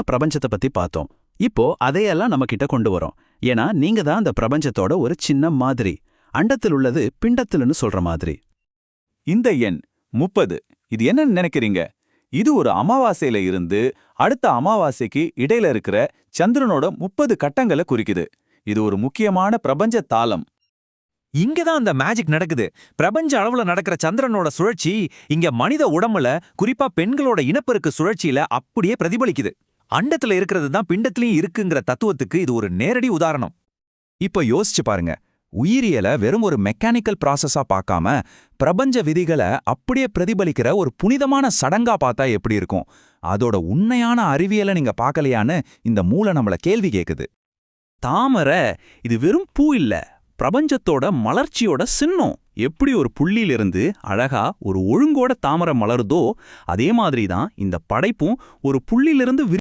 பிரபஞ்சத்தை பத்தி பார்த்தோம். இப்போ அதையெல்லாம் நம்ம கிட்ட கொண்டு வரோம். ஏன்னா நீங்க தான் அந்த பிரபஞ்சத்தோட ஒரு சின்ன மாதிரி. அண்டத்தில் உள்ளது பிண்டத்தில்னு சொல்ற மாதிரி. இந்த எண் 30 இது என்னன்னு நினைக்கிறீங்க? இது ஒரு அமாவாசையில இருந்து அடுத்த அமாவாசைக்கு இடையில இருக்கிற சந்திரனோட 30 கட்டங்களை குறிக்குது. இது ஒரு முக்கியமான பிரபஞ்ச தாளம். இங்கதான் அந்த மேஜிக் நடக்குது. பிரபஞ்ச அளவுல நடக்கிற சந்திரனோட சுழற்சி இங்க மனித உடம்புல, குறிப்பா பெண்களோட இனப்பெருக்கு சுழற்சியில அப்படியே பிரதிபலிக்குது. அண்டத்துல இருக்கிறது தான் பிண்டத்திலயும் இருக்குங்கிற தத்துவத்துக்கு இது ஒரு நேரடி உதாரணம். இப்போ யோசிச்சு பாருங்க. உயிரியலை வெறும் ஒரு மெக்கானிக்கல் ப்ராசஸா பார்க்காம பிரபஞ்ச விதிகளை அப்படியே பிரதிபலிக்கிற ஒரு புனிதமான சடங்கா பார்த்தா எப்படி இருக்கும்? அதோட உண்மையான அறிவியலை நீங்க பார்க்கலையான்னு இந்த மூளை நம்மள கேள்வி கேக்குது. தாமரை இது வெறும் பூ இல்ல, பிரபஞ்சத்தோட மலர்ச்சியோட சின்னம். எப்படி ஒரு புள்ளியிலிருந்து அழகா ஒரு ஒழுங்கோட தாமரை மலருதோ அதே மாதிரி தான் இந்த படைப்பும் ஒரு புள்ளியிலிருந்து